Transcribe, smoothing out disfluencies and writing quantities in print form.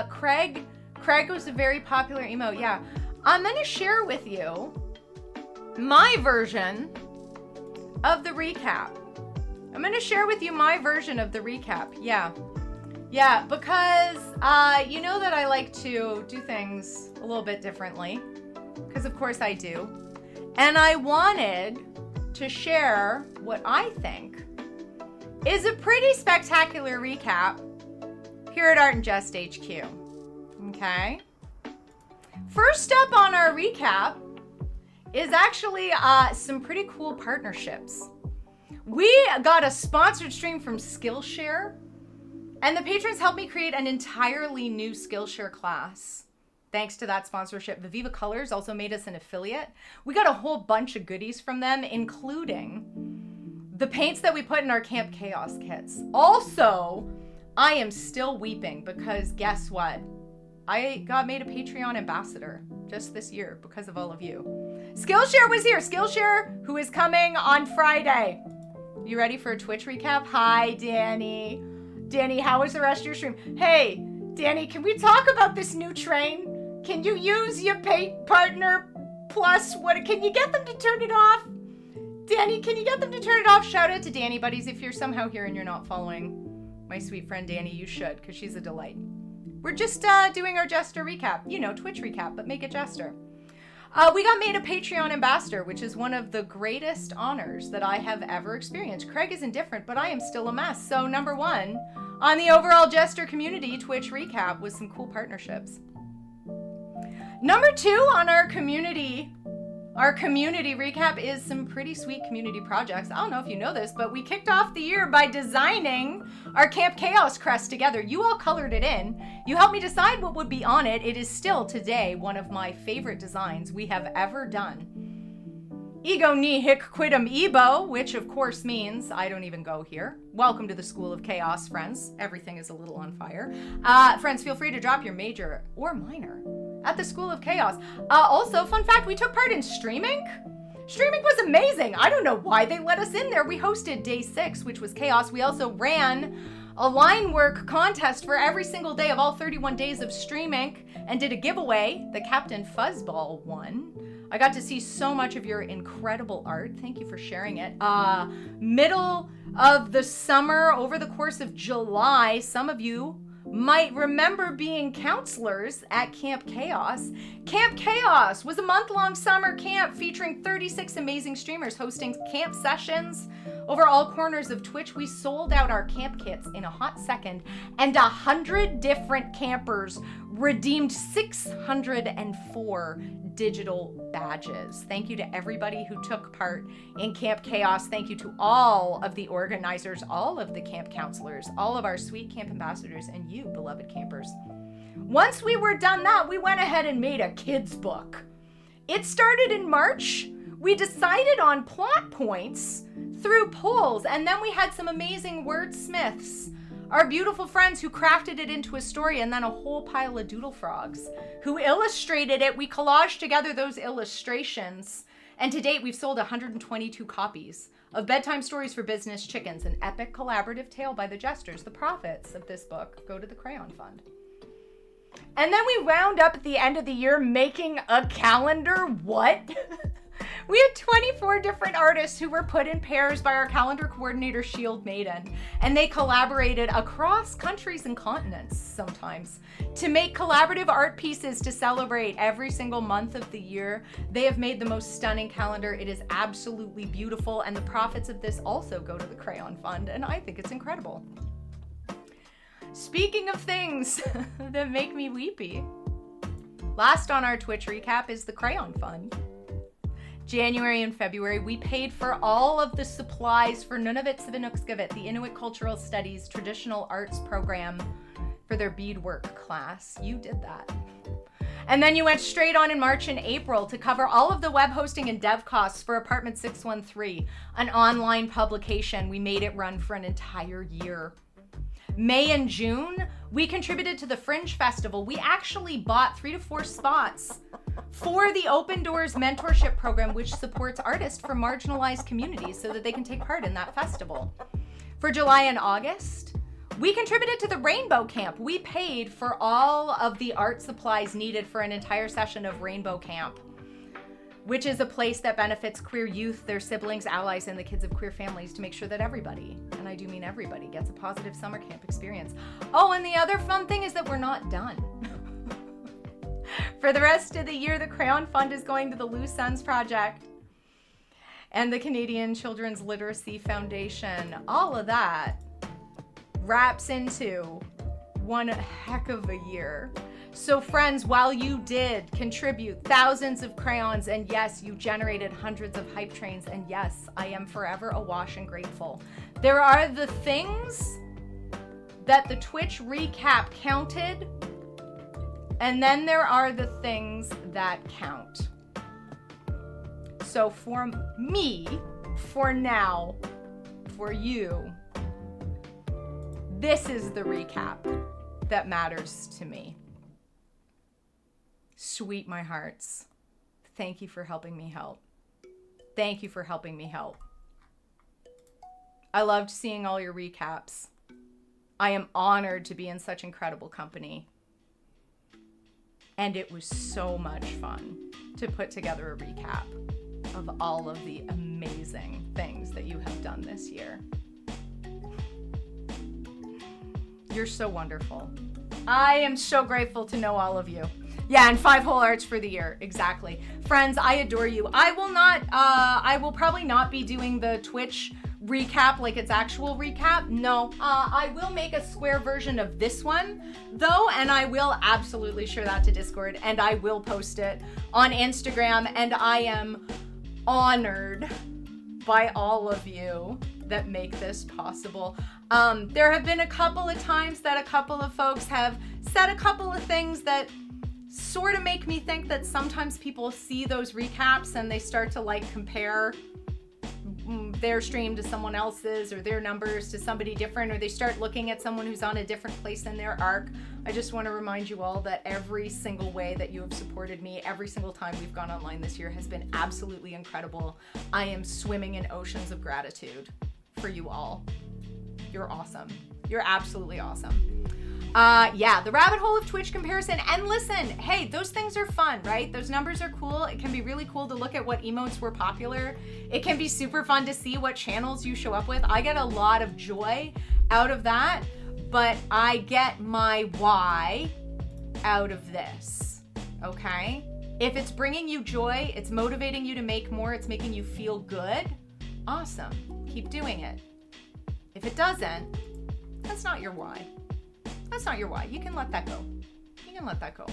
Craig was a very popular emote. Yeah. I'm going to share with you my version of the recap. I'm going to share with you my version of the recap. Yeah. Yeah, because you know that I like to do things a little bit differently. Because of course I do. And I wanted to share what I think is a pretty spectacular recap here at Art and Jest HQ. Okay? First up on our recap is actually some pretty cool partnerships. We got a sponsored stream from Skillshare, and the patrons helped me create an entirely new Skillshare class. Thanks to that sponsorship, Viviva Colors also made us an affiliate. We got a whole bunch of goodies from them, including the paints that we put in our Camp Chaos kits. Also, I am still weeping because guess what? I got made a Patreon ambassador just this year because of all of you. Skillshare was here. Skillshare, who is coming on Friday. You ready for a Twitch recap? Hi, Danny. Danny, how was the rest of your stream? Hey, Danny, can we talk about this new train? Can you use your paint partner plus what? Can you get them to turn it off? Danny, can you get them to turn it off? Shout out to Danny, buddies. If you're somehow here and you're not following my sweet friend Danny, you should, because she's a delight. We're just doing our Jester recap. You know, Twitch recap, but make it Jester. We got made a Patreon ambassador, which is one of the greatest honors that I have ever experienced. Craig is indifferent, but I am still a mess. So number one on the overall Jester community Twitch recap was some cool partnerships. Number two on our community recap is some pretty sweet community projects. I don't know if you know this, but we kicked off the year by designing our Camp Chaos crest together. You all colored it in. You helped me decide what would be on it. It is still today one of my favorite designs we have ever done. Ego ni hic quidem ebo, which of course means I don't even go here. Welcome to the School of Chaos, friends. Everything is a little on fire. Friends, feel free to drop your major or minor at the School of Chaos. Also, fun fact, we took part in streaming. Streaming was amazing. I don't know why they let us in there. We hosted day 6, which was chaos. We also ran a line work contest for every single day of all 31 days of streaming and did a giveaway. The Captain Fuzzball won. I got to see so much of your incredible art. Thank you for sharing it. Middle of the summer, over the course of July, some of you might remember being counselors at Camp Chaos. Camp Chaos was a month-long summer camp featuring 36 amazing streamers hosting camp sessions over all corners of Twitch. We sold out our camp kits in a hot second, and 100 different campers redeemed 604 digital badges. Thank you to everybody who took part in Camp Chaos. Thank you to all of the organizers, all of the camp counselors, all of our sweet camp ambassadors, and you, beloved campers. Once we were done that, we went ahead and made a kids book. It started in March. We decided on plot points through polls, and then we had some amazing wordsmiths, our beautiful friends who crafted it into a story, and then a whole pile of doodle frogs who illustrated it. We collaged together those illustrations, and to date we've sold 122 copies of Bedtime Stories for Business Chickens, an epic collaborative tale by the Jesters. The profits of this book go to the Crayon Fund. And then we wound up at the end of the year making a calendar. What? We had 24 different artists who were put in pairs by our calendar coordinator, Shield Maiden, and they collaborated across countries and continents sometimes to make collaborative art pieces to celebrate every single month of the year. They have made the most stunning calendar. It is absolutely beautiful, and the profits of this also go to the Crayon Fund, and I think it's incredible. Speaking of things that make me weepy, last on our Twitch recap is the Crayon Fund. January and February, we paid for all of the supplies for Nunavut Svinukskavit, the Inuit Cultural Studies Traditional Arts program, for their beadwork class. You did that. And then you went straight on in March and April to cover all of the web hosting and dev costs for Apartment 613, an online publication. We made it run for an entire year. May and June, we contributed to the Fringe Festival. We actually bought 3 to 4 spots for the Open Doors Mentorship Program, which supports artists from marginalized communities so that they can take part in that festival. For July and August, We contributed to the Rainbow Camp. We paid for all of the art supplies needed for an entire session of Rainbow Camp, which is a place that benefits queer youth, their siblings, allies, and the kids of queer families to make sure that everybody, and I do mean everybody, gets a positive summer camp experience. Oh, and the other fun thing is that we're not done. For the rest of the year, the Crayon Fund is going to the Loose Ends Project and the Canadian Children's Literacy Foundation. All of that wraps into one heck of a year. So friends, while you did contribute thousands of crayons, and yes, you generated hundreds of hype trains, and yes, I am forever awash and grateful. There are the things that the Twitch recap counted, and then there are the things that count. So for me, for now, for you, this is the recap that matters to me. Sweet my hearts. Thank you for helping me help. Thank you for helping me help. I loved seeing all your recaps. I am honored to be in such incredible company. And it was so much fun to put together a recap of all of the amazing things that you have done this year. You're so wonderful. I am so grateful to know all of you. Yeah, and 5 whole arts for the year. Exactly. Friends, I adore you. I will probably not be doing the Twitch recap like its actual recap. No, I will make a square version of this one though, and I will absolutely share that to Discord, and I will post it on Instagram, and I am honored by all of you that make this possible. There have been a couple of times that a couple of folks have said a couple of things that sort of make me think that sometimes people see those recaps and they start to like compare their stream to someone else's, or their numbers to somebody different, or they start looking at someone who's on a different place in their arc. I just want to remind you all that every single way that you have supported me, every single time we've gone online this year, has been absolutely incredible. I am swimming in oceans of gratitude for you all. You're awesome. You're absolutely awesome. Yeah, the rabbit hole of Twitch comparison. And listen, hey, those things are fun, right? Those numbers are cool. It can be really cool to look at what emotes were popular. It can be super fun to see what channels you show up with. I get a lot of joy out of that, but I get my why out of this, okay? If it's bringing you joy, it's motivating you to make more, it's making you feel good, awesome. Keep doing it. If it doesn't, that's not your why. That's not your why. You can let that go. You can let that go.